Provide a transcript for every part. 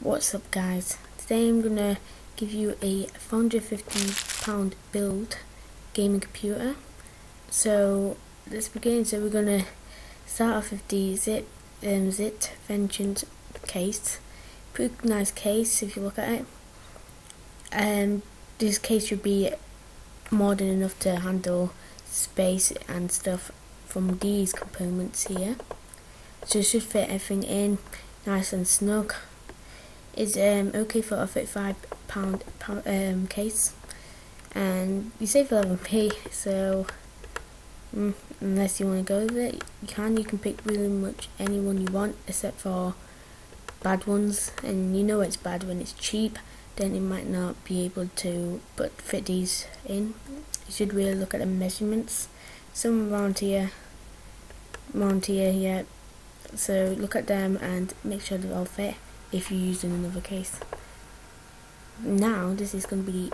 What's up guys, today I'm gonna give you a £450 build gaming computer. So let's begin. So we're gonna start off with the Zit Vengeance case. Pretty nice case if you look at it. This case should be more than enough to handle space and stuff from these components here. So it should fit everything in nice and snug. Is okay for a £35 case, and you save 11p. So unless you want to go with it, you can pick really much any one you want except for bad ones, and you know it's bad when it's cheap, then it might not be able to fit these in. You should really look at the measurements, some around here, yeah. So look at them and make sure they all fit if you use another case. Now this is going to be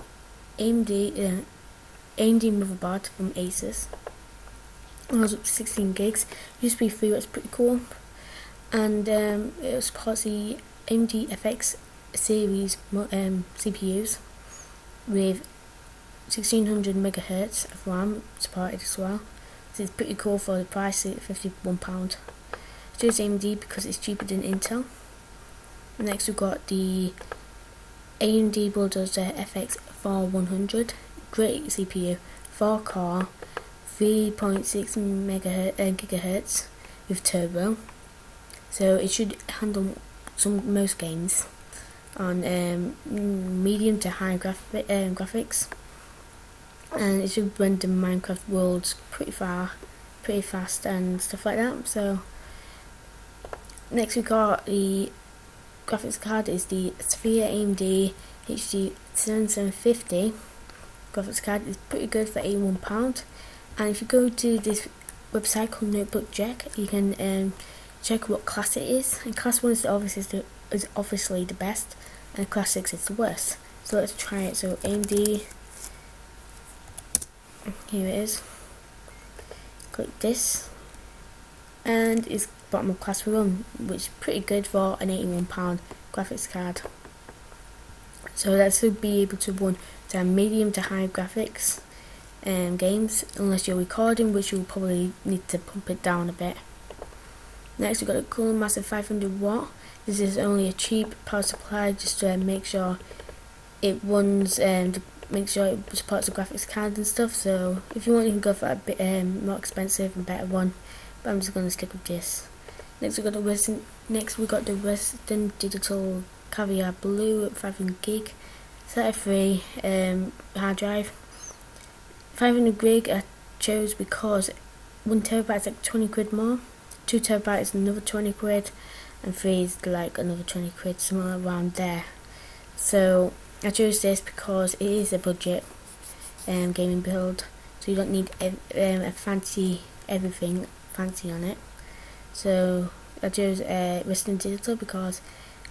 AMD motherboard from Asus. It was up to 16 gigs, used to be free, that's pretty cool. And it supports the AMD FX series CPUs with 1600 megahertz of RAM supported as well. So it's pretty cool for the price at £51. I chose AMD because it's cheaper than Intel. Next we've got the AMD Bulldozer FX 4100, great CPU, 4 core, 3.6 gigahertz with turbo. So it should handle most games on medium to high graphics, and it should render Minecraft worlds pretty fast and stuff like that. So next we got the graphics card, is the Sphere AMD HD 7750 graphics card. Is pretty good for £81. And if you go to this website called Notebook Check, you can check what class it is. And class 1 is obviously the best, and class 6 is the worst. So let's try it. So AMD, here it is. Click this, and it's bottom of class 1, which is pretty good for an £81 graphics card. So that should be able to run to medium to high graphics games, unless you're recording, which you'll probably need to pump it down a bit. Next we've got a Cooler Master 500 watt. This is only a cheap power supply just to make sure it runs and make sure it supports the graphics card and stuff. So if you want, you can go for a bit more expensive and better one, but I'm just going to stick with this. Next we got the Western Digital Caviar Blue at 500 gig, 33 hard drive. 500 gig I chose because 1 terabyte is like 20 quid more, 2 terabytes is another 20 quid, and 3 is like another 20 quid, somewhere around there. So I chose this because it is a budget gaming build, so you don't need a fancy everything fancy on it. So I chose Western Digital because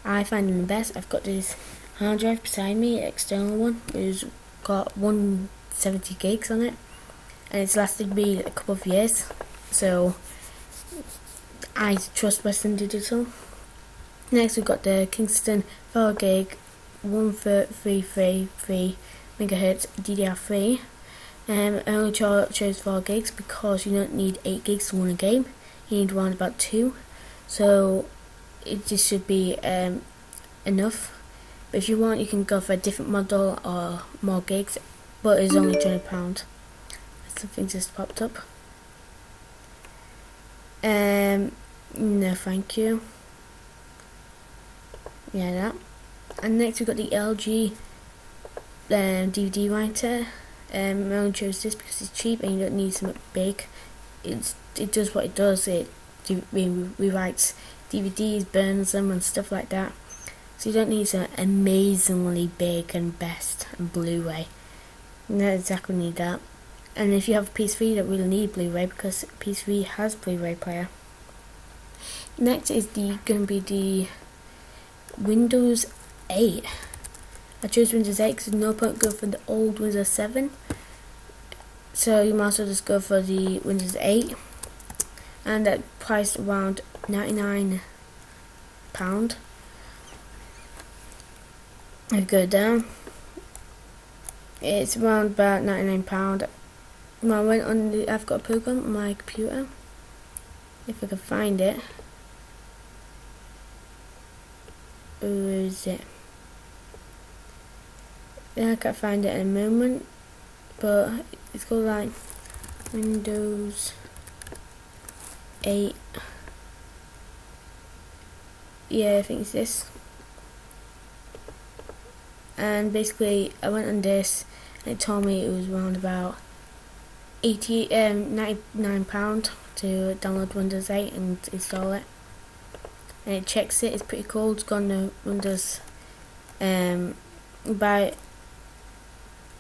I find them the best. I've got this hard drive beside me, external one, who's got 170 gigs on it, and it's lasted me a couple of years. So I trust Western Digital. Next we've got the Kingston 4 gig 1333 megahertz DDR3. I only chose 4 gigs because you don't need 8 gigs to run a game. You need around about 2, so it just should be enough. But if you want, you can go for a different model or more gigs, but it's only £20. Something just popped up. No thank you. Yeah, that. And next we've got the LG DVD writer. I only chose this because it's cheap and you don't need something big. It does what it does. It rewrites DVDs, burns them and stuff like that. So you don't need something amazingly big and best and Blu-ray. You don't exactly need that. And if you have a PS3, you don't really need Blu-ray because PS3 has Blu-ray player. Next is going to be the Windows 8. I chose Windows 8 because there's no point going for the old Windows 7. So you might as well just go for the Windows 8. And that priced around £99. I go down. It's around about £99. When I went on the, I've got a program on my computer. If I can find it. Where is it? Yeah, I can't find it at the moment, but it's called like Windows 8. Yeah, I think it's this. And basically, I went on this, and it told me it was around about £99 to download Windows 8 and install it. And it checks it. It's pretty cool. It's got no Windows by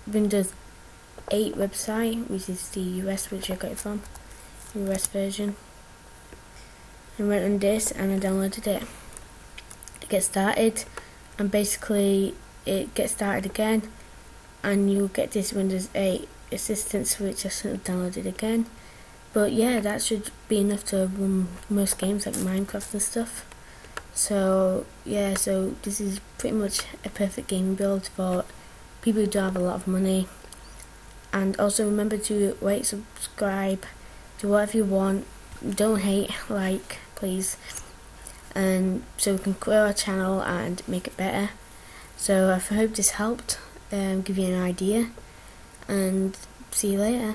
Windows 8 website, which is the US, which I got it from, the US version. I went on this and I downloaded it. It gets started, and basically it gets started again, and you'll get this Windows 8 assistance, which I should have downloaded again. But yeah, that should be enough to run most games like Minecraft and stuff. So yeah, so this is pretty much a perfect gaming build for people who don't have a lot of money. And also remember to rate, subscribe, do whatever you want. Don't hate, like, please. And so we can grow our channel and make it better. So I hope this helped, give you an idea, and see you later.